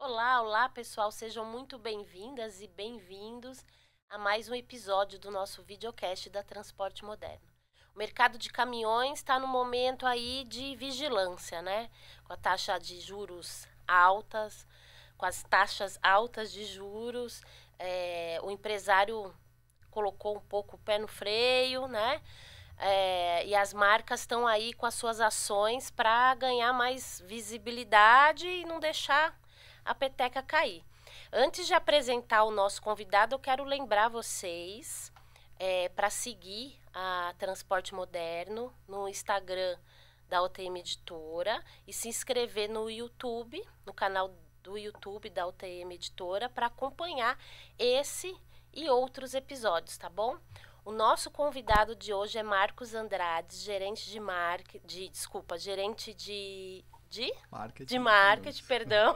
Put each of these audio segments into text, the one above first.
Olá, olá pessoal, sejam muito bem-vindas e bem-vindos a mais um episódio do nosso videocast da Transporte Moderno. O mercado de caminhões está no momento aí de vigilância, né? Com a taxa de juros altas, com as taxas altas de juros, o empresário colocou um pouco o pé no freio, né? E as marcas estão aí com as suas ações para ganhar mais visibilidade e não deixar a peteca cair. Antes de apresentar o nosso convidado, eu quero lembrar vocês para seguir a Transporte Moderno no Instagram da UTM Editora e se inscrever no YouTube, no canal do YouTube da UTM Editora, para acompanhar esse e outros episódios, tá bom? O nosso convidado de hoje é Marcos Andrade, gerente de marketing, gerente de marketing, perdão,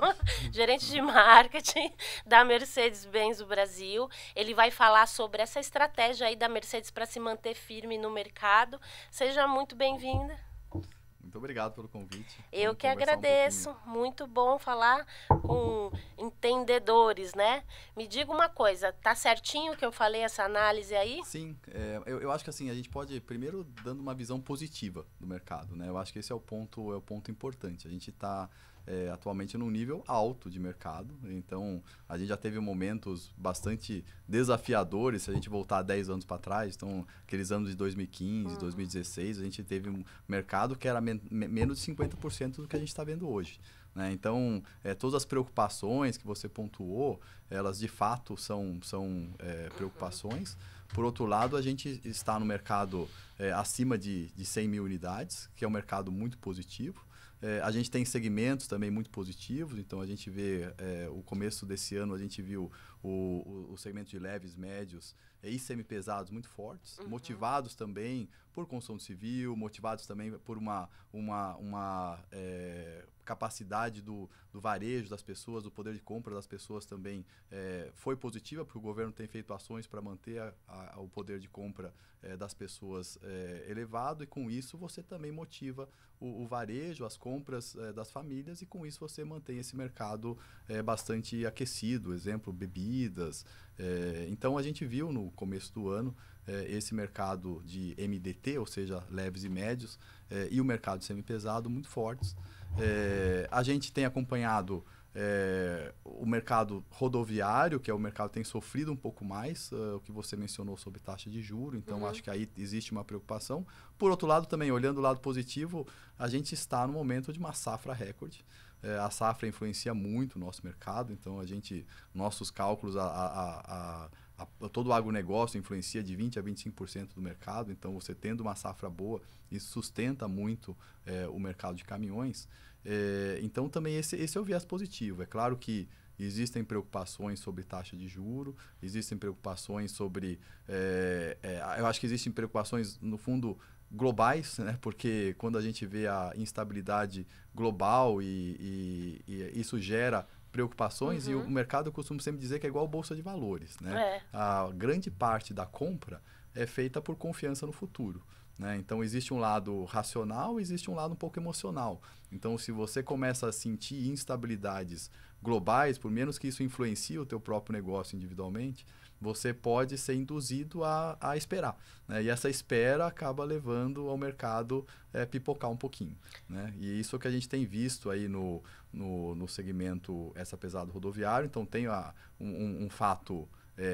gerente de marketing da Mercedes-Benz do Brasil. Ele vai falar sobre essa estratégia aí da Mercedes para se manter firme no mercado. Seja muito bem-vinda. Muito obrigado pelo convite. Eu que agradeço. Muito bom falar com entendedores, né? Me diga uma coisa, tá certinho que eu falei essa análise aí? Sim, eu acho que assim, a gente pode primeiro dando uma visão positiva do mercado, né? Eu acho que esse é o ponto importante. A gente está atualmente num nível alto de mercado, então a gente já teve momentos bastante desafiadores, se a gente voltar 10 anos para trás, então aqueles anos de 2015, 2016, a gente teve um mercado que era menos de 50% do que a gente está vendo hoje. Né? Então, todas as preocupações que você pontuou, elas de fato são preocupações. Por outro lado, a gente está no mercado acima de 100 mil unidades, que é um mercado muito positivo. A gente tem segmentos também muito positivos, então a gente vê o começo desse ano, a gente viu o segmento de leves, médios e semi-pesados muito fortes, motivados também por construção civil, motivados também por uma capacidade do varejo das pessoas, do poder de compra das pessoas também foi positiva, porque o governo tem feito ações para manter o poder de compra das pessoas elevado, e com isso você também motiva o varejo, as compras das famílias, e com isso você mantém esse mercado bastante aquecido, exemplo, bebidas. Então a gente viu no começo do ano esse mercado de MDT, ou seja, leves e médios, e o mercado semi-pesado muito fortes. A gente tem acompanhado o mercado rodoviário, que é o mercado que tem sofrido um pouco mais, o que você mencionou sobre taxa de juros, então acho que aí existe uma preocupação. Por outro lado, também, olhando o lado positivo, a gente está no momento de uma safra recorde. A safra influencia muito o nosso mercado, então nossos cálculos, todo o agronegócio influencia de 20% a 25% do mercado, então você tendo uma safra boa, isso sustenta muito o mercado de caminhões. Então também esse é o viés positivo. É claro que existem preocupações sobre taxa de juro, existem preocupações sobre... eu acho que existem preocupações, no fundo, globais, né? Porque quando a gente vê a instabilidade global e isso gera preocupações, e o mercado, eu costumo sempre dizer que é igual bolsa de valores, né? A grande parte da compra é feita por confiança no futuro. Né? Então, existe um lado racional, existe um lado um pouco emocional. Então, se você começa a sentir instabilidades globais, por menos que isso influencie o teu próprio negócio individualmente, você pode ser induzido a esperar. Né? E essa espera acaba levando ao mercado pipocar um pouquinho. Né? E isso é o que a gente tem visto aí no segmento essa pesado rodoviário. Então, tem um fato...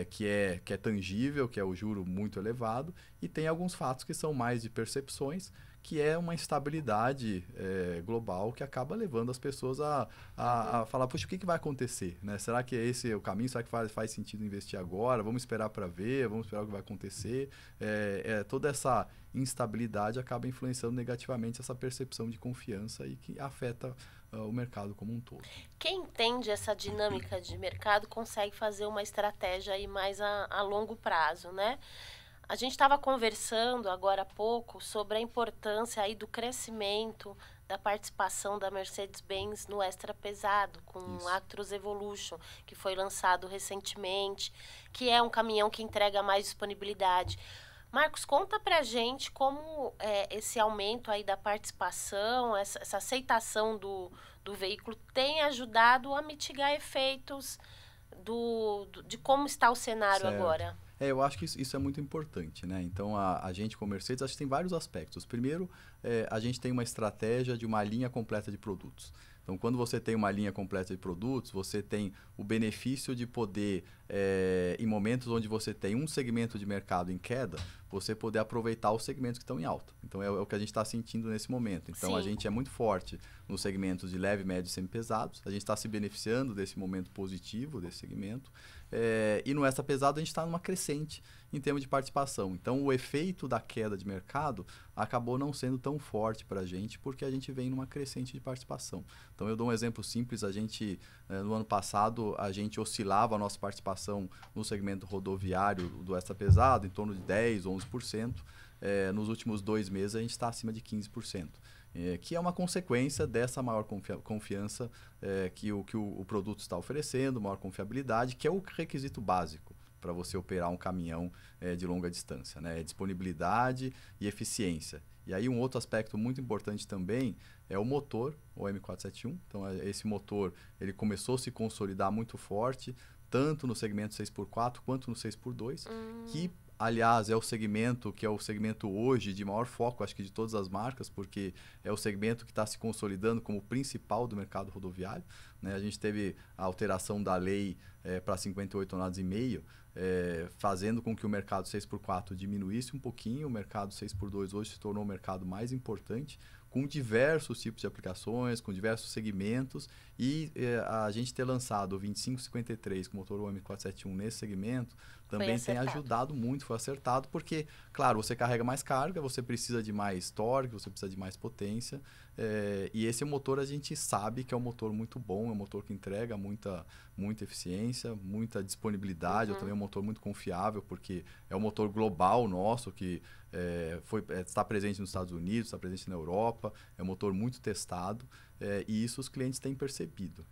que é tangível, que é o juro muito elevado, e tem alguns fatos que são mais de percepções, que é uma instabilidade global que acaba levando as pessoas a falar, poxa, o que vai acontecer? Né? Será que esse é o caminho? Será que faz sentido investir agora? Vamos esperar para ver, vamos esperar o que vai acontecer. Toda essa instabilidade acaba influenciando negativamente essa percepção de confiança e que afeta o mercado como um todo. Quem entende essa dinâmica de mercado consegue fazer uma estratégia aí mais a longo prazo, né? A gente estava conversando agora há pouco sobre a importância aí do crescimento da participação da Mercedes-Benz no extra pesado, com o Actros Evolution, que foi lançado recentemente, que é um caminhão que entrega mais disponibilidade. Marcos, conta pra gente como esse aumento aí da participação, essa aceitação do veículo tem ajudado a mitigar efeitos de como está o cenário Certo. agora. Eu acho que isso é muito importante, né? Então, a gente como Mercedes, acho que tem vários aspectos. Primeiro, a gente tem uma estratégia de uma linha completa de produtos. Então, quando você tem uma linha completa de produtos, você tem o benefício de poder, em momentos onde você tem um segmento de mercado em queda, você poder aproveitar os segmentos que estão em alta. Então, é o que a gente está sentindo nesse momento. Então, Sim. a gente é muito forte nos segmentos de leve, médio e semi-pesados. A gente está se beneficiando desse momento positivo desse segmento. E no extra pesado a gente está numa crescente em termos de participação. Então, o efeito da queda de mercado acabou não sendo tão forte para a gente, porque a gente vem numa crescente de participação. Então, eu dou um exemplo simples. A gente, no ano passado, a gente oscilava a nossa participação no segmento rodoviário do extra pesado em torno de 10%, 11%. Nos últimos 2 meses, a gente está acima de 15%. Que é uma consequência dessa maior confiança que o produto está oferecendo, maior confiabilidade, que é o requisito básico para você operar um caminhão de longa distância, né? Disponibilidade e eficiência. E aí um outro aspecto muito importante também é o motor, o M471. Então, esse motor ele começou a se consolidar muito forte, tanto no segmento 6x4 quanto no 6x2, que aliás, é o segmento que é o segmento hoje de maior foco, acho que de todas as marcas, porque é o segmento que está se consolidando como principal do mercado rodoviário, né? A gente teve a alteração da lei para 58,5 toneladas, fazendo com que o mercado 6x4 diminuísse um pouquinho. O mercado 6x2 hoje se tornou o mercado mais importante, com diversos tipos de aplicações, com diversos segmentos, e a gente ter lançado o 2553 com motor M471 nesse segmento também tem ajudado muito, foi acertado, porque, claro, você carrega mais carga, você precisa de mais torque, você precisa de mais potência, e esse motor a gente sabe que é um motor muito bom, é um motor que entrega muita eficiência, muita disponibilidade, também é um motor muito confiável, porque é um motor global nosso, que está presente nos Estados Unidos, está presente na Europa, é um motor muito testado, e isso os clientes têm percebido.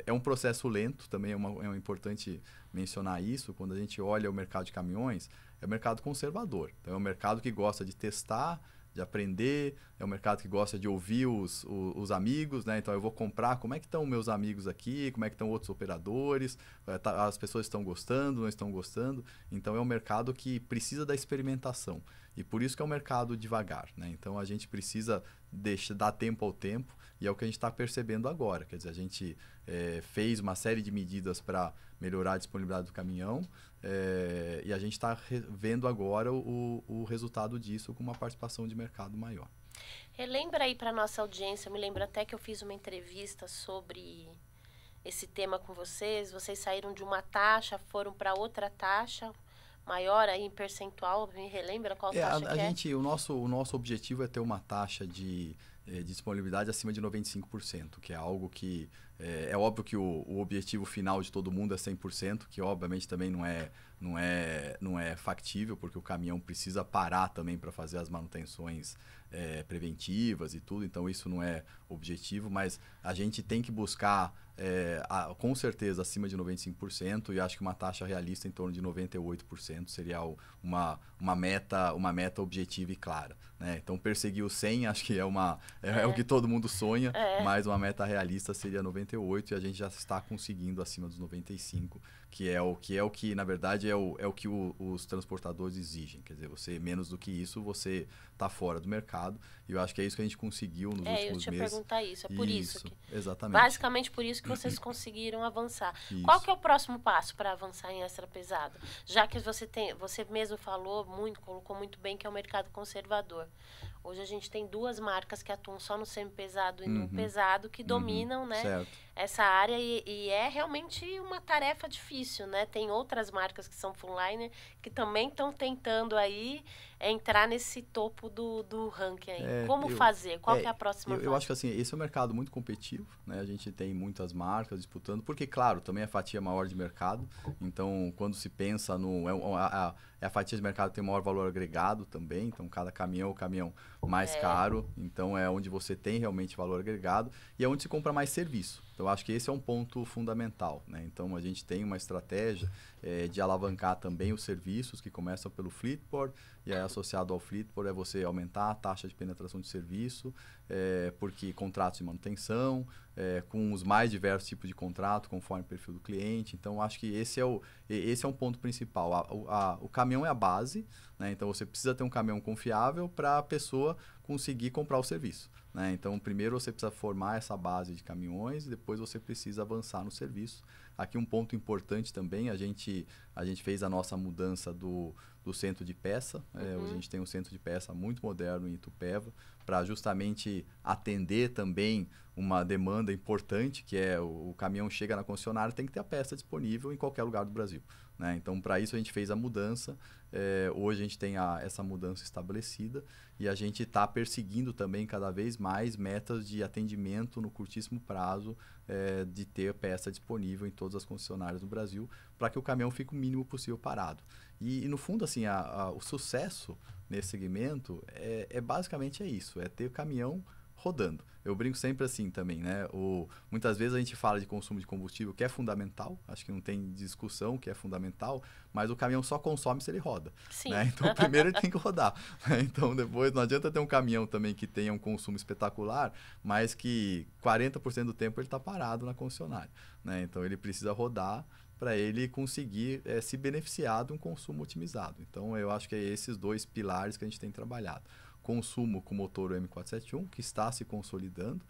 É um processo lento, também é importante mencionar isso. Quando a gente olha o mercado de caminhões, é um mercado conservador. Então, é um mercado que gosta de testar, de aprender, é um mercado que gosta de ouvir os amigos, né? Então, eu vou comprar, como é que estão meus amigos aqui, como é que estão outros operadores, as pessoas estão gostando, não estão gostando. Então, é um mercado que precisa da experimentação. E por isso que é um mercado devagar, né? Então, a gente precisa dar tempo ao tempo, e é o que a gente está percebendo agora. Quer dizer, a gente fez uma série de medidas para melhorar a disponibilidade do caminhão, e a gente está vendo agora o resultado disso com uma participação de mercado maior. Relembra aí para nossa audiência, eu me lembro até que eu fiz uma entrevista sobre esse tema com vocês. Vocês saíram de uma taxa, foram para outra taxa maior aí em percentual. Me relembra qual taxa que é? O nosso objetivo é ter uma taxa de disponibilidade acima de 95%, que é algo que é óbvio que o objetivo final de todo mundo é 100%, que obviamente também não é factível, porque o caminhão precisa parar também para fazer as manutenções preventivas e tudo, então isso não é objetivo, mas a gente tem que buscar com certeza acima de 95%, e acho que uma taxa realista em torno de 98% seria uma meta objetiva e clara, né? Então, perseguir o 100 acho que é o que todo mundo sonha, mas uma meta realista seria 98%, e a gente já está conseguindo acima dos 95%, que é o que na verdade é o que os transportadores exigem. Quer dizer, você menos do que isso, você está fora do mercado, e eu acho que é isso que a gente conseguiu nos últimos meses. Eu te perguntar isso, é por isso que, exatamente. Basicamente por isso que vocês conseguiram avançar. Isso. Qual que é o próximo passo para avançar em extra pesado? Já que você mesmo colocou muito bem que é o mercado conservador. Hoje a gente tem 2 marcas que atuam só no semi-pesado e no pesado, que dominam, né, essa área, e é realmente uma tarefa difícil, né? Tem outras marcas que são full liner que também estão tentando aí entrar nesse topo do ranking aí. Como fazer? Qual que é a próxima fase? Eu acho que assim, esse é um mercado muito competitivo, né? A gente tem muitas marcas disputando, porque claro, também a fatia maior de mercado. Então, quando se pensa a fatia de mercado tem maior valor agregado também, então cada caminhão é o caminhão mais caro, então é onde você tem realmente valor agregado, e é onde se compra mais serviço. Então, acho que esse é um ponto fundamental, né? Então, a gente tem uma estratégia de alavancar também os serviços que começam pelo Fleetboard, e aí associado ao Fleetboard é você aumentar a taxa de penetração de serviço, porque contratos de manutenção, com os mais diversos tipos de contrato, conforme o perfil do cliente. Então, acho que esse é um ponto principal. O caminhão é a base, né? Então, você precisa ter um caminhão confiável para a pessoa conseguir comprar o serviço, né? Então, primeiro você precisa formar essa base de caminhões e depois você precisa avançar no serviço. Aqui um ponto importante também, a gente fez a nossa mudança do centro de peça. Hoje a gente tem um centro de peça muito moderno em Itupeva, para justamente atender também uma demanda importante, que é o caminhão chega na concessionária, tem que ter a peça disponível em qualquer lugar do Brasil, né? Então, para isso a gente fez a mudança. Hoje a gente tem essa mudança estabelecida e a gente está perseguindo também cada vez mais metas de atendimento no curtíssimo prazo, de ter peça disponível em todas as concessionárias do Brasil, para que o caminhão fique o mínimo possível parado. E no fundo, assim, o sucesso nesse segmento basicamente isso, é ter o caminhão rodando. Eu brinco sempre assim também, né? Muitas vezes a gente fala de consumo de combustível, que é fundamental, acho que não tem discussão que é fundamental, mas o caminhão só consome se ele roda. Sim. Né? Então, primeiro ele tem que rodar. Né? Então, depois não adianta ter um caminhão também que tenha um consumo espetacular, mas que 40% do tempo ele está parado na concessionária. Né? Então, ele precisa rodar para ele conseguir se beneficiar de um consumo otimizado. Então, eu acho que é esses dois pilares que a gente tem trabalhado. Consumo com motor M471, que está se consolidando.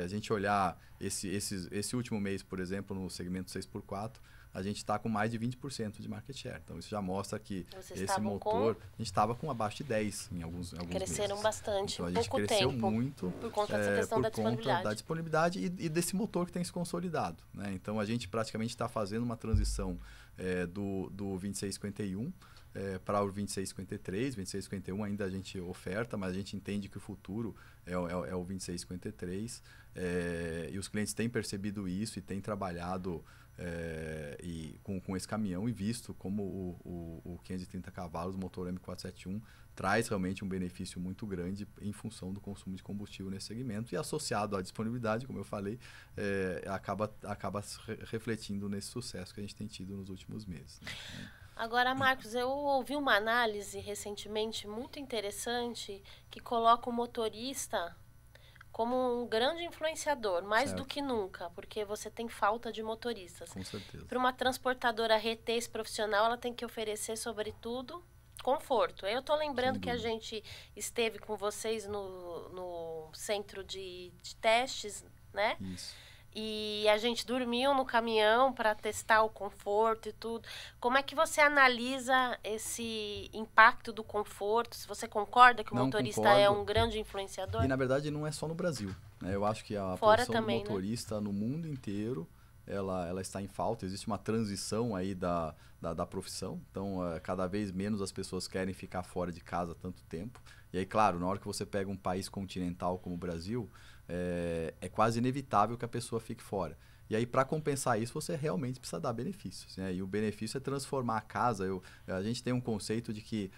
A gente olhar esse último mês, por exemplo, no segmento 6x4, a gente está com mais de 20% de market share. Então, isso já mostra que esse motor, a gente estava com abaixo de 10 em alguns Cresceram meses. bastante, então, a gente cresceu muito por conta dessa questão da disponibilidade e desse motor que tem se consolidado. Né? Então, a gente praticamente está fazendo uma transição do 2651 para o 2653, 2651 ainda a gente oferta, mas a gente entende que o futuro é o 2653, e os clientes têm percebido isso e têm trabalhado com esse caminhão e visto como o 530 cavalos, o motor M471, traz realmente um benefício muito grande em função do consumo de combustível nesse segmento e associado à disponibilidade, como eu falei, acaba refletindo nesse sucesso que a gente tem tido nos últimos meses. Né? Agora, Marcos, eu ouvi uma análise recentemente muito interessante que coloca o motorista como um grande influenciador, mais do que nunca, porque você tem falta de motoristas. Com certeza. Para uma transportadora reter esse profissional, ela tem que oferecer, sobretudo, conforto. Eu estou lembrando que a gente esteve com vocês no centro de testes, né? Isso. E a gente dormiu no caminhão para testar o conforto e tudo. Como é que você analisa esse impacto do conforto? Se você concorda que o motorista é um grande influenciador? E, na verdade, não é só no Brasil. Né? Eu acho que a Fora posição também, do motorista, né? No mundo inteiro, ela está em falta. Existe uma transição aí da profissão. Então, cada vez menos as pessoas querem ficar fora de casa tanto tempo. E aí, claro, na hora que você pega um país continental como o Brasil, é quase inevitável que a pessoa fique fora. E aí, para compensar isso, você realmente precisa dar benefícios. Né? E o benefício é transformar a casa. A gente tem um conceito de que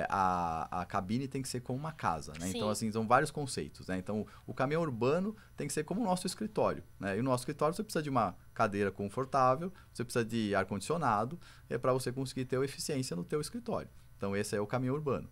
a cabine tem que ser como uma casa. Né? Então, assim, são vários conceitos. Né? Então, o caminhão urbano tem que ser como o nosso escritório. Né? E no nosso escritório, você precisa de uma cadeira confortável, você precisa de ar-condicionado, para você conseguir ter eficiência no teu escritório. Então, esse é o caminhão urbano.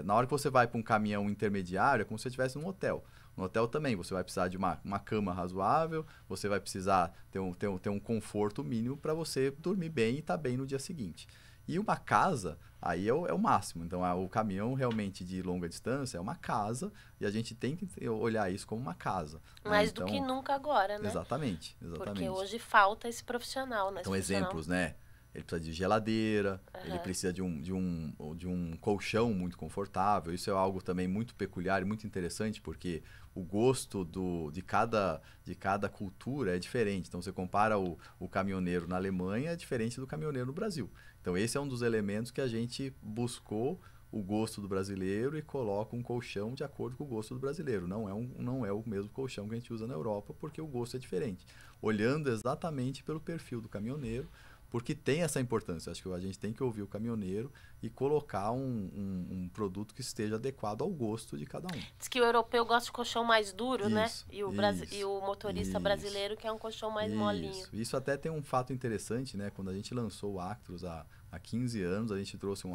Na hora que você vai para um caminhão intermediário, é como se você estivesse num hotel. No hotel também, você vai precisar de uma cama razoável, você vai precisar ter um conforto mínimo para você dormir bem e estar bem no dia seguinte. E uma casa, aí é o máximo. Então, o caminhão realmente de longa distância é uma casa e a gente tem que olhar isso como uma casa. Mais do que nunca agora, né? Exatamente. Porque hoje falta esse profissional, né? Então, exemplos, né? Ele precisa de geladeira, ele precisa de um colchão muito confortável. Isso é algo também muito peculiar e muito interessante, porque o gosto de cada cultura é diferente. Então, você compara o caminhoneiro na Alemanha, é diferente do caminhoneiro no Brasil. Então, esse é um dos elementos que a gente buscou o gosto do brasileiro e coloca um colchão de acordo com o gosto do brasileiro. Não é o mesmo colchão que a gente usa na Europa, porque o gosto é diferente. Olhando exatamente pelo perfil do caminhoneiro, porque tem essa importância. Acho que a gente tem que ouvir o caminhoneiro e colocar um produto que esteja adequado ao gosto de cada um. Diz que o europeu gosta de colchão mais duro, né? E o motorista isso. brasileiro quer um colchão mais molinho. Isso até tem um fato interessante, né? Quando a gente lançou o Actros há 15 anos, a gente trouxe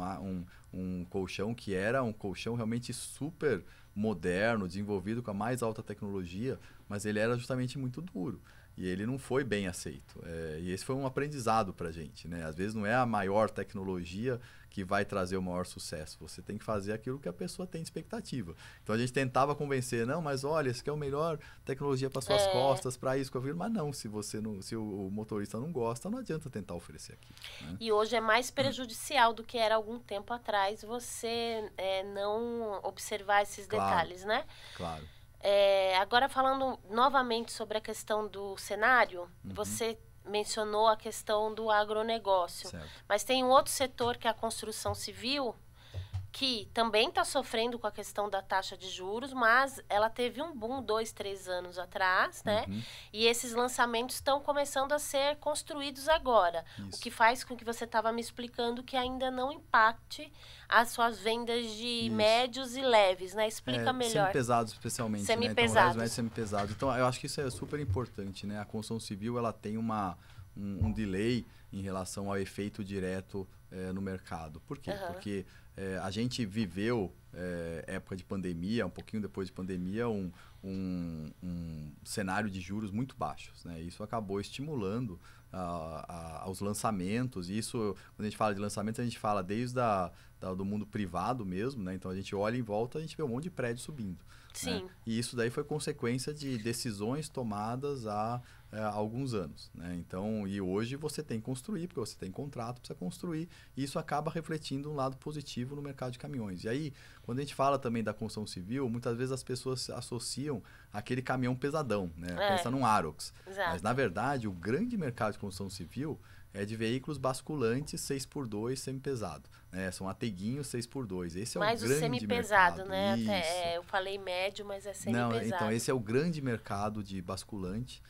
um colchão que era um colchão realmente super moderno, desenvolvido com a mais alta tecnologia, mas ele era justamente muito duro. E ele não foi bem aceito. E esse foi um aprendizado para a gente, né? Às vezes não é a maior tecnologia que vai trazer o maior sucesso. Você tem que fazer aquilo que a pessoa tem de expectativa. Então a gente tentava convencer, não, mas olha, esse aqui é a melhor tecnologia para suas costas, para isso, mas não, se o motorista não gosta, não adianta tentar oferecer aqui. Né? E hoje é mais prejudicial do que era algum tempo atrás você não observar esses detalhes, né? Claro. Agora falando novamente sobre a questão do cenário, você mencionou a questão do agronegócio, certo. Mas tem um outro setor que é a construção civil, que também está sofrendo com a questão da taxa de juros, mas ela teve um boom 2, 3 anos atrás, né? E esses lançamentos estão começando a ser construídos agora. Isso. O que faz com que você estava me explicando que ainda não impacte as suas vendas de médios e leves, né? Explica melhor. Semi-pesados, especialmente. Semi-pesados. Né? Então, semi-pesados. Então, eu acho que isso é super importante, né? A construção civil, ela tem um delay em relação ao efeito direto no mercado. Por quê? Porque a gente viveu época de pandemia, um pouquinho depois de pandemia, um cenário de juros muito baixos, né? Isso acabou estimulando aos lançamentos. E isso, quando a gente fala de lançamentos, a gente fala desde do mundo privado mesmo, né? Então a gente olha em volta, a gente vê um monte de prédio subindo. Sim. Né? E isso daí foi consequência de decisões tomadas há alguns anos, né? Então, e hoje você tem que construir, porque você tem contrato, precisa construir, e isso acaba refletindo um lado positivo no mercado de caminhões. E aí, quando a gente fala também da construção civil, muitas vezes as pessoas associam aquele caminhão pesadão, né? Pensa num Arox. Exato. Mas, na verdade, o grande mercado de construção civil é de veículos basculantes 6x2 semi-pesado. Né? São ateguinhos 6x2. Esse é mais o grande semi-pesado, mercado. né? Até, eu falei médio, mas é semi-pesado. Não, então esse é o grande mercado de basculante.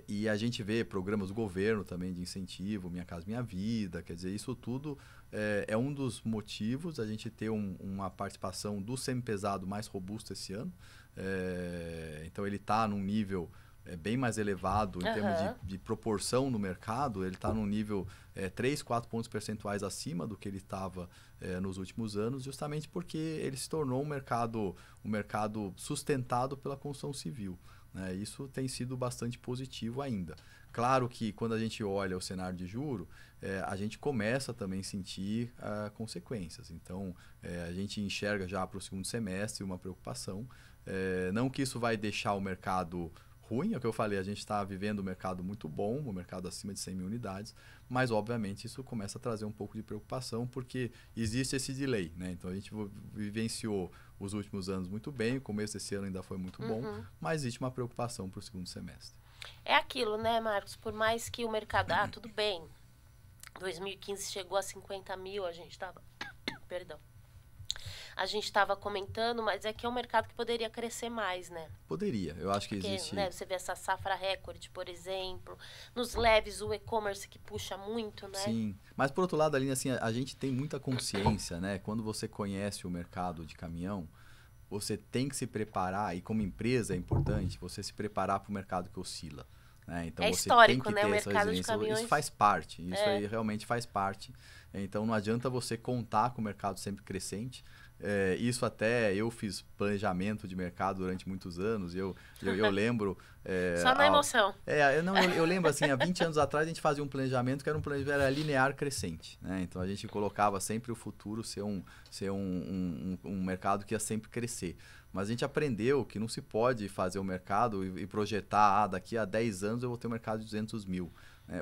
E a gente vê programas do governo também de incentivo, Minha Casa Minha Vida. Quer dizer, isso tudo é um dos motivos a gente ter uma participação do semi-pesado mais robusto esse ano. Então ele está num nível bem mais elevado em termos de proporção no mercado. Ele está num nível 3, 4 pontos percentuais acima do que ele estava nos últimos anos, justamente porque ele se tornou um mercado sustentado pela construção civil. Né? Isso tem sido bastante positivo ainda. Claro que quando a gente olha o cenário de juro, a gente começa também a sentir consequências. Então, a gente enxerga já para o segundo semestre uma preocupação. Não que isso vai deixar o mercado ruim, é o que eu falei, a gente está vivendo um mercado muito bom, um mercado acima de 100 mil unidades, mas obviamente isso começa a trazer um pouco de preocupação, porque existe esse delay, né? Então a gente vivenciou os últimos anos muito bem, o começo desse ano ainda foi muito bom, mas existe uma preocupação para o segundo semestre. É aquilo, né, Marcos? Por mais que o mercado... tudo bem, 2015 chegou a 50 mil, a gente estava... Perdão. A gente estava comentando, mas é que é um mercado que poderia crescer mais, né? Poderia, eu acho que existe... Né, você vê essa safra recorde, por exemplo. Nos leves, o e-commerce que puxa muito, né? Sim, mas por outro lado, Aline, assim, a gente tem muita consciência, né? Quando você conhece o mercado de caminhão, você tem que se preparar, e como empresa é importante, você se preparar para o mercado que oscila. Né? Então, você histórico, tem que né? ter O mercado de caminhões... Isso faz parte, isso aí realmente faz parte. Então, não adianta você contar com o mercado sempre crescente. Isso até eu fiz planejamento de mercado durante muitos anos. Eu lembro... Só na emoção. Eu lembro assim, há 20 anos atrás a gente fazia um planejamento que era um planejamento linear crescente. Né? Então a gente colocava sempre o futuro ser um mercado que ia sempre crescer. Mas a gente aprendeu que não se pode fazer o mercado e projetar, daqui a 10 anos eu vou ter um mercado de 200 mil.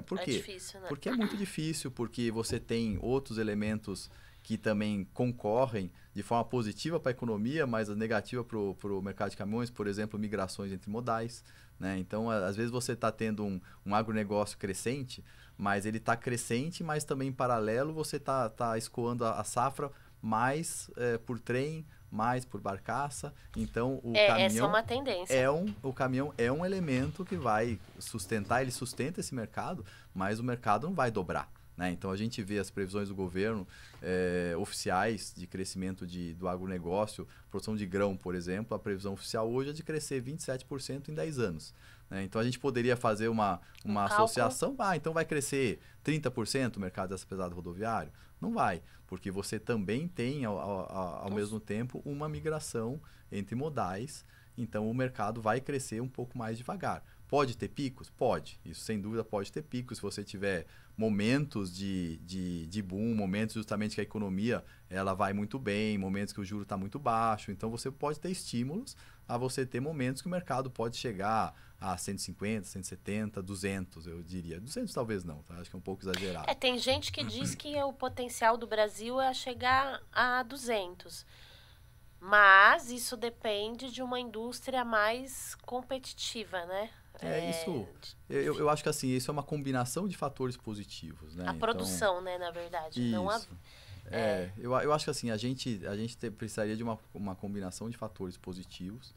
Por quê? É difícil, né? Porque é muito difícil, porque você tem outros elementos que também concorrem de forma positiva para a economia, mas negativa para o mercado de caminhões, por exemplo, migrações entre modais. Né? Então, às vezes você está tendo um agronegócio crescente, mas ele está crescente, mas também em paralelo você está escoando a safra mais por trem, mais por barcaça. Então, o Essa é uma tendência. o caminhão é um elemento que vai sustentar, ele sustenta esse mercado, mas o mercado não vai dobrar. Né? Então, a gente vê as previsões do governo oficiais de crescimento do agronegócio, produção de grão, por exemplo, a previsão oficial hoje é de crescer 27% em 10 anos. Né? Então, a gente poderia fazer uma associação, então vai crescer 30% o mercado dessa pesada rodoviário? Não vai, porque você também tem, ao mesmo tempo, uma migração entre modais, então o mercado vai crescer um pouco mais devagar. Pode ter picos? Pode. Isso, sem dúvida, pode ter picos. Se você tiver momentos de boom, momentos justamente que a economia ela vai muito bem, momentos que o juro está muito baixo. Então, você pode ter estímulos a você ter momentos que o mercado pode chegar a 150, 170, 200, eu diria. 200 talvez não, tá? Acho que é um pouco exagerado. Tem gente que diz que o potencial do Brasil é chegar a 200. Mas isso depende de uma indústria mais competitiva, né? Eu acho que assim, isso é uma combinação de fatores positivos, né? A produção, né, na verdade. Isso. Não eu acho que assim, a gente precisaria de uma combinação de fatores positivos.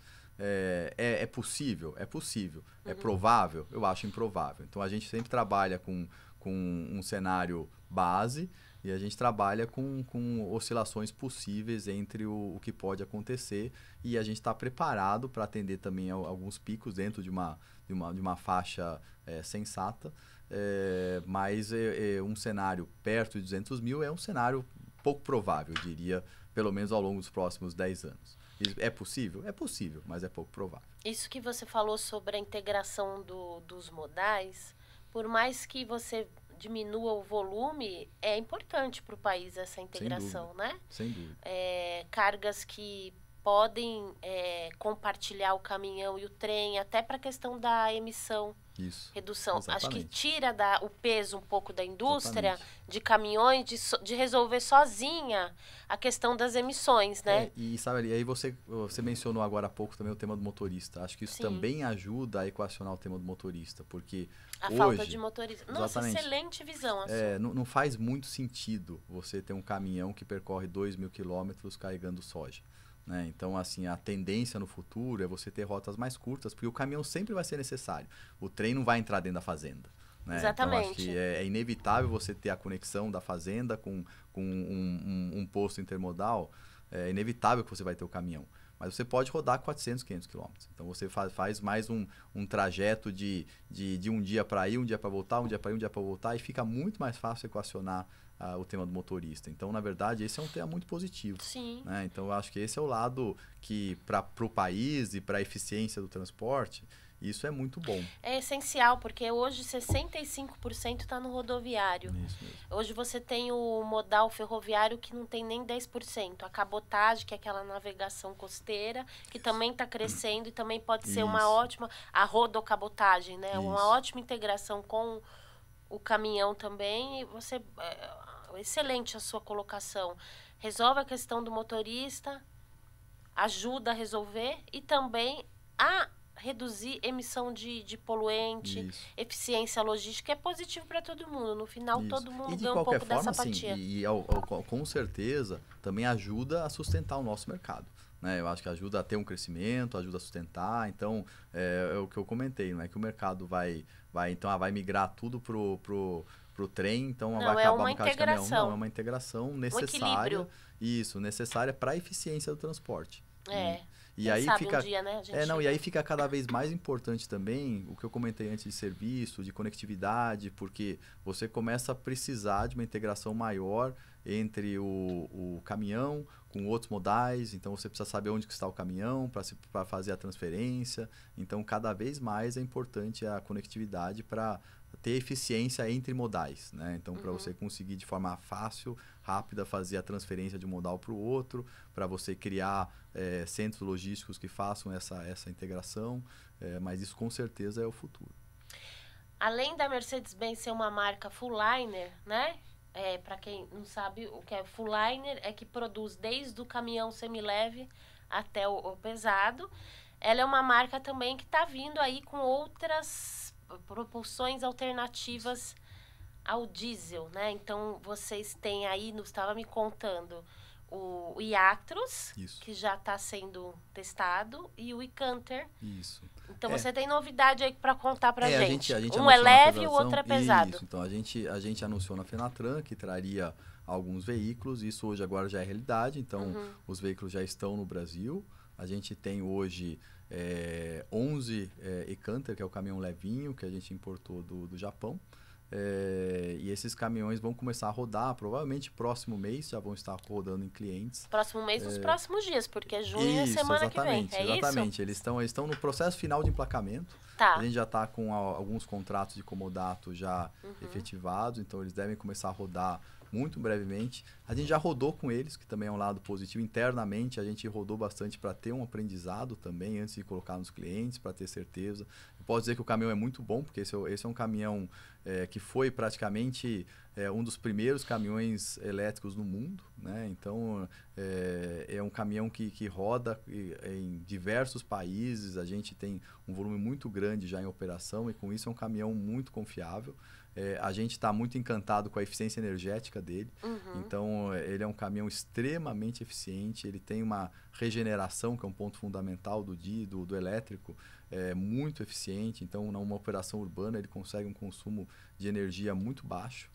É possível? É possível. É provável? Eu acho improvável. Então, a gente sempre trabalha com um cenário base e a gente trabalha com oscilações possíveis entre o que pode acontecer e a gente está preparado para atender também alguns picos dentro de uma faixa sensata, mas um cenário perto de 200 mil é um cenário pouco provável, eu diria, pelo menos ao longo dos próximos 10 anos. É possível? É possível, mas é pouco provável. Isso que você falou sobre a integração dos modais, por mais que você diminua o volume, é importante para o país essa integração, né? Sem dúvida. Cargas que podem compartilhar o caminhão e o trem, até para a questão da emissão. Isso. Redução. Exatamente. Acho que tira o peso um pouco da indústria, Exatamente. de caminhões, de resolver sozinha a questão das emissões, né? E sabe, e aí você mencionou agora há pouco também o tema do motorista. Acho que isso também ajuda a equacionar o tema do motorista, porque hoje... falta de motorista. Nossa, exatamente, excelente visão. Não faz muito sentido você ter um caminhão que percorre 2.000 quilômetros carregando soja. Né? Então, assim, a tendência no futuro é você ter rotas mais curtas, porque o caminhão sempre vai ser necessário. O trem não vai entrar dentro da fazenda. Né? Exatamente. Então, acho que é inevitável você ter a conexão da fazenda com um posto intermodal. É inevitável que você vai ter o caminhão. Mas você pode rodar 400, 500 quilômetros. Então, você faz mais um trajeto de um dia para ir, um dia para voltar, um dia para ir, um dia para voltar, e fica muito mais fácil equacionar o tema do motorista. Então, na verdade, esse é um tema muito positivo. Sim. Né? Então, eu acho que esse é o lado que, para o país e para a eficiência do transporte, isso é muito bom. É essencial, porque hoje 65% está no rodoviário. Isso mesmo. Hoje você tem o modal ferroviário que não tem nem 10%. A cabotagem, que é aquela navegação costeira, que também está crescendo e também pode ser uma ótima... A rodocabotagem, né? Uma ótima integração com o caminhão também. E você... excelente a sua colocação. Resolve a questão do motorista, ajuda a resolver e também a reduzir emissão de poluente, eficiência logística, é positivo para todo mundo. No final, todo mundo ganha um pouco dessa fatia. Com certeza, também ajuda a sustentar o nosso mercado. Né? Eu acho que ajuda a ter um crescimento, ajuda a sustentar. Então, é o que eu comentei, não é que o mercado vai migrar tudo pro trem, então vai acabar no caso de caminhão. Não, é uma integração necessária. Isso, necessária para a eficiência do transporte. E aí fica, um dia, né, e aí fica cada vez mais importante também o que eu comentei antes de serviço, de conectividade, porque você começa a precisar de uma integração maior entre o caminhão com outros modais, então você precisa saber onde que está o caminhão para fazer a transferência. Então, cada vez mais é importante a conectividade para ter eficiência entre modais, né? Então, para você conseguir de forma fácil, rápida, fazer a transferência de um modal para o outro, para você criar centros logísticos que façam essa integração, mas isso com certeza é o futuro. Além da Mercedes-Benz ser uma marca full liner, né? Para quem não sabe o que é full liner, é que produz desde o caminhão semileve até o pesado. Ela é uma marca também que está vindo aí com outras propulsões alternativas ao diesel, né? Então, vocês têm aí, estava me contando, o iActros, Isso. que já está sendo testado, e o iCanter. Isso. Então você tem novidade aí para contar para gente. A gente Um é anunciou na leve e o federação. outro é pesado. Isso, então a gente anunciou na Fenatran que traria alguns veículos, isso hoje agora já é realidade, então os veículos já estão no Brasil. A gente tem hoje 11 e-Canter, que é o caminhão levinho que a gente importou do Japão. E esses caminhões vão começar a rodar, provavelmente próximo mês já vão estar rodando em clientes. Próximo mês, nos próximos dias, porque junho é semana que vem. Exatamente. Eles estão no processo final de emplacamento. Tá. A gente já está com alguns contratos de comodato já efetivados, então eles devem começar a rodar muito brevemente. A gente já rodou com eles, que também é um lado positivo. Internamente, a gente rodou bastante para ter um aprendizado também, antes de colocar nos clientes, para ter certeza. Eu posso dizer que o caminhão é muito bom, porque esse é um caminhão que foi praticamente um dos primeiros caminhões elétricos no mundo, né? Então, é um caminhão que roda em diversos países. A gente tem um volume muito grande já em operação e, com isso, é um caminhão muito confiável. A gente está muito encantado com a eficiência energética dele. Então, ele é um caminhão extremamente eficiente. Ele tem uma regeneração, que é um ponto fundamental do elétrico, muito eficiente. Então, numa operação urbana, ele consegue um consumo de energia muito baixo.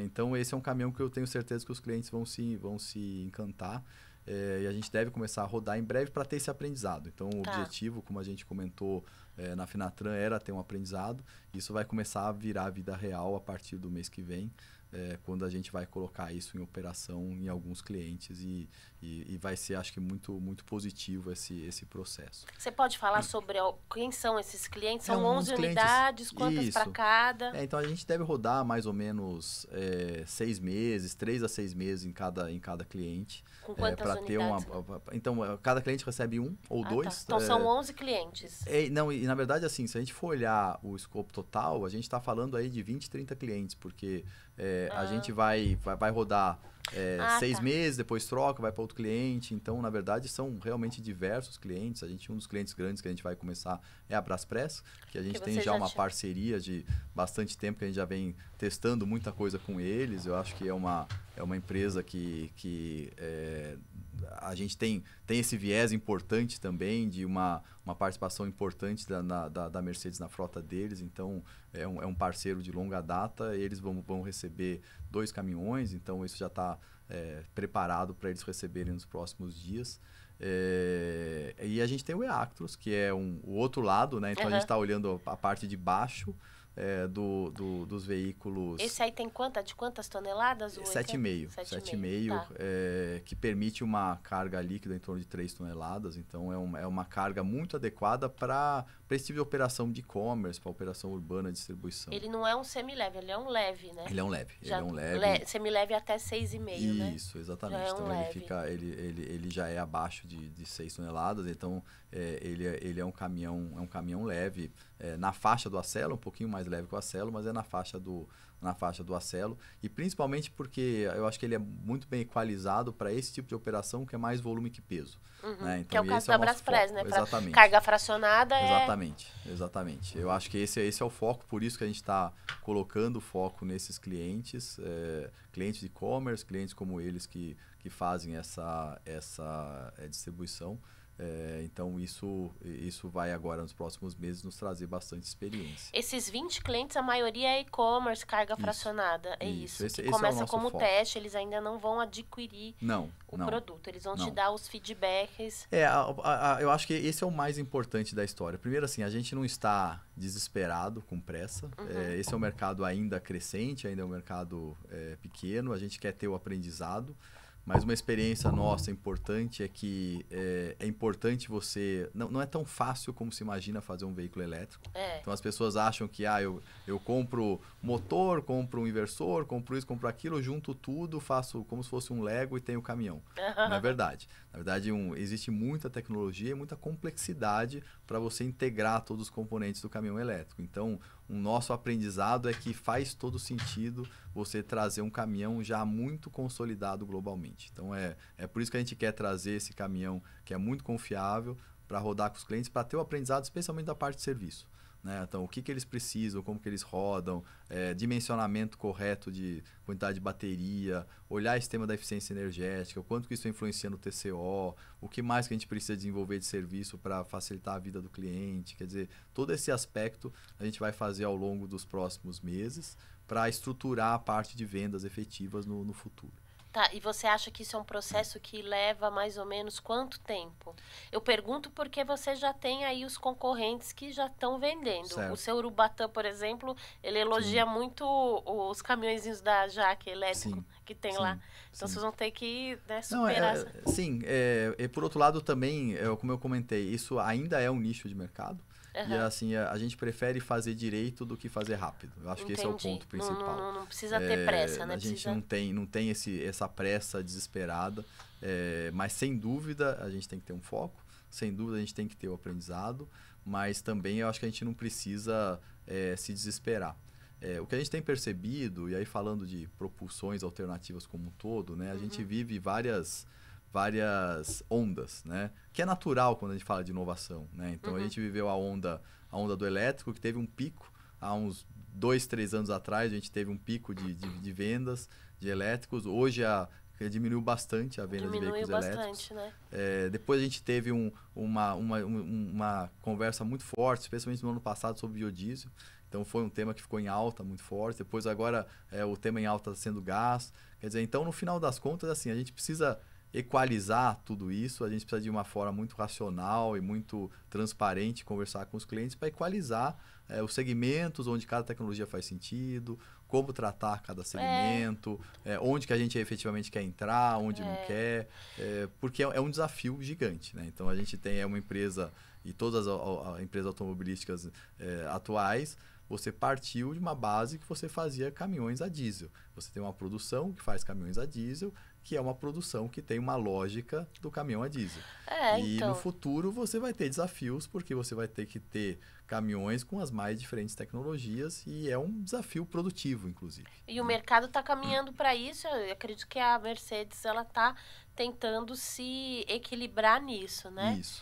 Então, esse é um caminhão que eu tenho certeza que os clientes vão se encantar. E a gente deve começar a rodar em breve para ter esse aprendizado. Então, o objetivo, como a gente comentou na Fenatran, era ter um aprendizado. Isso vai começar a virar vida real a partir do mês que vem, quando a gente vai colocar isso em operação em alguns clientes e vai ser, acho que, muito, muito positivo esse processo. Você pode falar sobre quem são esses clientes? São 11 unidades, quantas para cada? Então, a gente deve rodar mais ou menos 6 meses, 3 a 6 meses em cada cliente. Com quantas unidades? Então, cada cliente recebe um ou dois. Tá. Então, são 11 clientes. Não, e na verdade, assim, se a gente for olhar o escopo total, a gente está falando aí de 20, 30 clientes, porque a gente vai rodar 6 meses, depois troca, vai para outro cliente. Então, na verdade, são realmente diversos clientes. Um dos clientes grandes que a gente vai começar é a Braspress, que a gente tem já uma parceria de bastante tempo, que a gente já vem testando muita coisa com eles. Eu acho que é uma empresa que a gente tem esse viés importante também de uma participação importante da Mercedes na frota deles. Então, é um parceiro de longa data. Eles vão receber 2 caminhões, então isso já está preparado para eles receberem nos próximos dias. E a gente tem o eActros, que é o outro lado, né? Então, a gente está olhando a parte de baixo dos veículos. Esse aí tem de quantas toneladas? 7,5, que permite uma carga líquida em torno de 3 toneladas. Então, é uma carga muito adequada para esse tipo de operação de e-commerce, para operação urbana de distribuição. Ele não é um semileve, ele é um leve, né? Ele é um leve. Semileve até 6,5, né? Isso, exatamente. Então, ele já é abaixo de 6 toneladas. Então, ele é um caminhão leve, na faixa do Acelo, um pouquinho mais leve que o Acelo, mas é na faixa do Acelo, e principalmente porque eu acho que ele é muito bem equalizado para esse tipo de operação, que é mais volume que peso. Né? Então, que é o caso da Braspress, né? Exatamente. Carga fracionada Exatamente. Eu acho que esse é o foco, por isso que a gente está colocando foco nesses clientes, clientes de e-commerce, clientes como eles que fazem essa distribuição. Então, isso vai agora, nos próximos meses, nos trazer bastante experiência. Esses 20 clientes, a maioria é e-commerce, carga fracionada. Isso. Esse começa é como teste, eles ainda não vão adquirir o produto. Eles vão te dar os feedbacks. Eu acho que esse é o mais importante da história. Primeiro, assim, a gente não está desesperado, com pressa. Esse é um mercado ainda crescente, ainda é um mercado pequeno. A gente quer ter o aprendizado. Mas uma experiência nossa importante é que é importante você... Não é tão fácil como se imagina fazer um veículo elétrico. Então, as pessoas acham que eu compro motor, compro um inversor, compro isso, compro aquilo, junto tudo, faço como se fosse um Lego e tenho o caminhão. Não é verdade. Na verdade, existe muita tecnologia e muita complexidade para você integrar todos os componentes do caminhão elétrico. Então, o nosso aprendizado é que faz todo sentido você trazer um caminhão já muito consolidado globalmente. Então, é por isso que a gente quer trazer esse caminhão que é muito confiável para rodar com os clientes, para ter o aprendizado, especialmente da parte de serviço. né? Então, o que eles precisam, como que eles rodam, dimensionamento correto de quantidade de bateria, olhar esse tema da eficiência energética, o quanto que isso influencia no TCO, o que mais que a gente precisa desenvolver de serviço para facilitar a vida do cliente. Quer dizer, todo esse aspecto a gente vai fazer ao longo dos próximos meses para estruturar a parte de vendas efetivas no futuro. Tá, e você acha que isso é um processo que leva mais ou menos quanto tempo? Eu pergunto porque você já tem aí os concorrentes que já estão vendendo. Certo. O seu Urubatã, por exemplo, ele elogia muito os caminhõezinhos da Jaque elétrico que tem lá. Então vocês vão ter que, né, superar essa... Sim, por outro lado também, como eu comentei, isso ainda é um nicho de mercado. E assim, a gente prefere fazer direito do que fazer rápido. Eu acho que esse é o ponto principal. Não precisa ter pressa, né? A gente não tem essa pressa desesperada, mas sem dúvida a gente tem que ter um foco, sem dúvida a gente tem que ter o aprendizado, mas também eu acho que a gente não precisa se desesperar. O que a gente tem percebido, e aí falando de propulsões alternativas como um todo, né, a gente vive várias ondas, né? Que é natural quando a gente fala de inovação, né? Então, a gente viveu a onda do elétrico, que teve um pico há uns 2, 3 anos atrás, a gente teve um pico de vendas de elétricos. Hoje, diminuiu bastante a venda de veículos elétricos. Né? Depois a gente teve uma conversa muito forte, especialmente no ano passado, sobre biodiesel. Então, foi um tema que ficou em alta muito forte. Depois, agora, o tema em alta está sendo gás. Quer dizer, então, no final das contas, assim, a gente precisa equalizar tudo isso, a gente precisa de uma forma muito racional e muito transparente conversar com os clientes para equalizar os segmentos onde cada tecnologia faz sentido, como tratar cada segmento, onde que a gente efetivamente quer entrar, onde não quer, porque é um desafio gigante, né? Então a gente tem uma empresa, e todas as empresas automobilísticas atuais, você partiu de uma base que você fazia caminhões a diesel. Você tem uma produção que faz caminhões a diesel, que é uma produção que tem uma lógica do caminhão a diesel. Então... no futuro você vai ter desafios, porque você vai ter que ter caminhões com as mais diferentes tecnologias e é um desafio produtivo, inclusive. E o mercado está caminhando para isso. Eu acredito que a Mercedes ela está tentando se equilibrar nisso, né? Isso.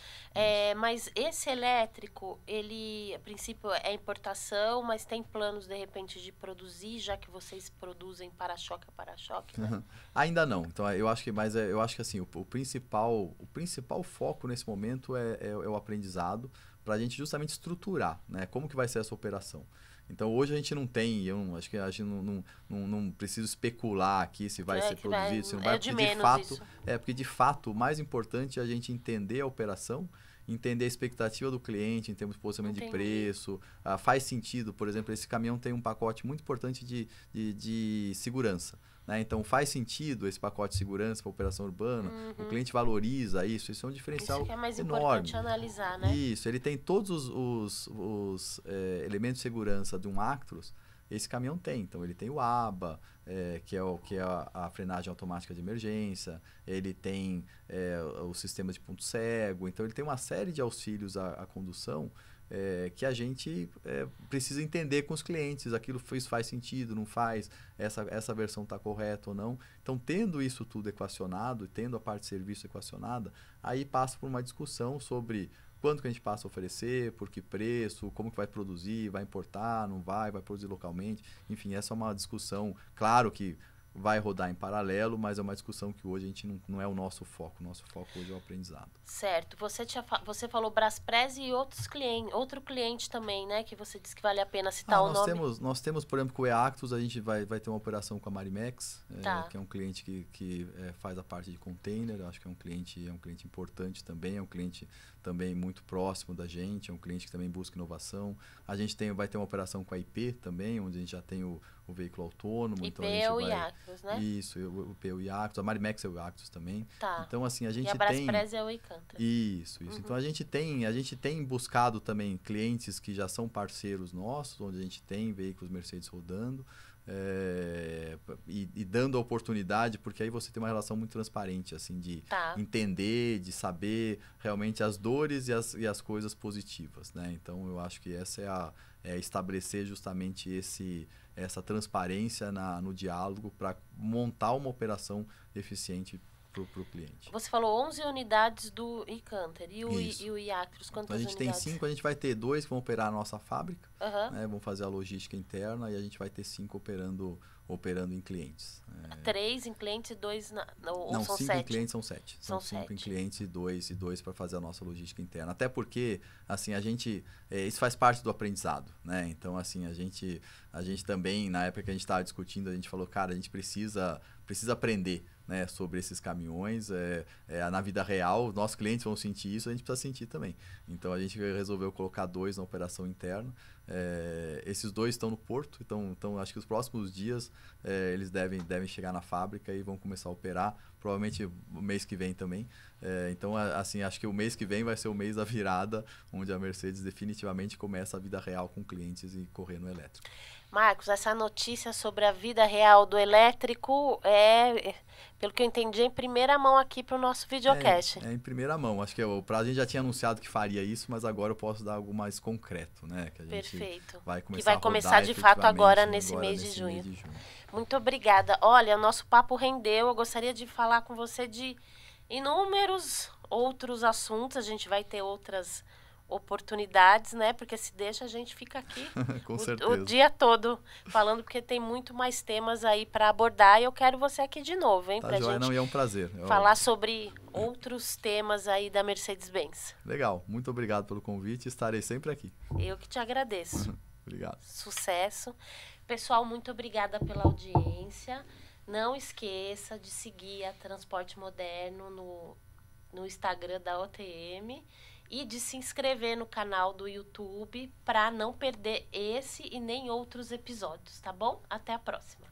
Mas esse elétrico, ele, a princípio, é importação, mas tem planos, de repente, de produzir, já que vocês produzem para-choque a para-choque, né? Ainda não. Então, eu acho que assim, o principal foco nesse momento é o aprendizado, para a gente justamente estruturar, né? Como que vai ser essa operação. Então, hoje a gente não tem, acho que a gente não precisa especular aqui se vai ser produzido, se não vai, porque de fato o mais importante é a gente entender a operação, entender a expectativa do cliente em termos de posicionamento de preço. Faz sentido, por exemplo, esse caminhão tem um pacote muito importante de segurança. Né? Então, faz sentido esse pacote de segurança para a operação urbana, o cliente valoriza isso é um diferencial enorme. Isso que é mais importante analisar, né? Isso, ele tem todos os elementos de segurança de um Actros, esse caminhão tem. Então, ele tem o ABA, que é a frenagem automática de emergência, ele tem o sistema de ponto cego, então ele tem uma série de auxílios à condução que a gente precisa entender com os clientes, aquilo faz sentido, não faz, essa versão está correta ou não. Então, tendo isso tudo equacionado, tendo a parte de serviço equacionada, aí passa por uma discussão sobre quanto que a gente passa a oferecer, por que preço, como que vai produzir, vai importar, não vai produzir localmente. Enfim, essa é uma discussão, claro que vai rodar em paralelo, mas é uma discussão que hoje a gente não é o nosso foco. O nosso foco hoje é o aprendizado. Certo. Você falou Braspress e outro cliente também, né? Que você disse que vale a pena citar o nome. Nós temos, por exemplo, com o eActus, a gente vai ter uma operação com a Marimex, que é um cliente que faz a parte de container. Acho que é um cliente importante também, é um cliente também muito próximo da gente, é um cliente que também busca inovação. A gente vai ter uma operação com a IP também, onde a gente já tem o veículo autônomo. IP é o iActus, né? Isso, o IP é o iActus, a Marimex é o iActus também. Tá. Então, assim, a gente e a Braspress é o iCanter. Isso. Então, a gente tem buscado também clientes que já são parceiros nossos, onde a gente tem veículos Mercedes rodando, e dando a oportunidade, porque aí você tem uma relação muito transparente, assim, de entender, de saber realmente as dores e as coisas positivas, né? Então, eu acho que essa é estabelecer justamente essa transparência no diálogo para montar uma operação eficiente pro cliente. Você falou 11 unidades do e-Canter. E o Iactros, quantas então, a gente unidades? tem 5, a gente vai ter 2 que vão operar a nossa fábrica, Uhum. né, vão fazer a logística interna, e a gente vai ter 5 operando em clientes. 3 em clientes e 2 ou Não, são 5 em 7? clientes são 7. São 5 em clientes e 2 para fazer a nossa logística interna. Até porque, assim, a gente... isso faz parte do aprendizado, né? Então, assim, a gente também, na época que a gente estava discutindo, a gente falou, cara, a gente precisa aprender, né, sobre esses caminhões. Na vida real, nossos clientes vão sentir isso, a gente precisa sentir também. Então, a gente resolveu colocar 2 na operação interna. Esses 2 estão no porto, então acho que os próximos dias eles devem chegar na fábrica e vão começar a operar, provavelmente o mês que vem também. Então, assim, acho que o mês que vem vai ser o mês da virada, onde a Mercedes definitivamente começa a vida real com clientes e correr no elétrico. Marcos, essa notícia sobre a vida real do elétrico pelo que eu entendi, em primeira mão aqui para o nosso videocast. Em primeira mão. Acho que a gente já tinha anunciado que faria isso, mas agora eu posso dar algo mais concreto, né? Que a gente Perfeito. vai começar que vai começar de fato agora nesse mês de junho. Muito obrigada. Olha, nosso papo rendeu. Eu gostaria de falar com você de inúmeros outros assuntos. A gente vai ter outras oportunidades, né? Porque se deixa, a gente fica aqui o dia todo falando, porque tem muito mais temas aí para abordar, e eu quero você aqui de novo, hein? Tá, pra joia, gente não, é um prazer. falar sobre outros temas aí da Mercedes-Benz. Legal, muito obrigado pelo convite, estarei sempre aqui. Eu que te agradeço. Obrigado. Sucesso. Pessoal, muito obrigada pela audiência. Não esqueça de seguir a Transporte Moderno no Instagram da OTM e de se inscrever no canal do YouTube para não perder esse e nem outros episódios, tá bom? Até a próxima.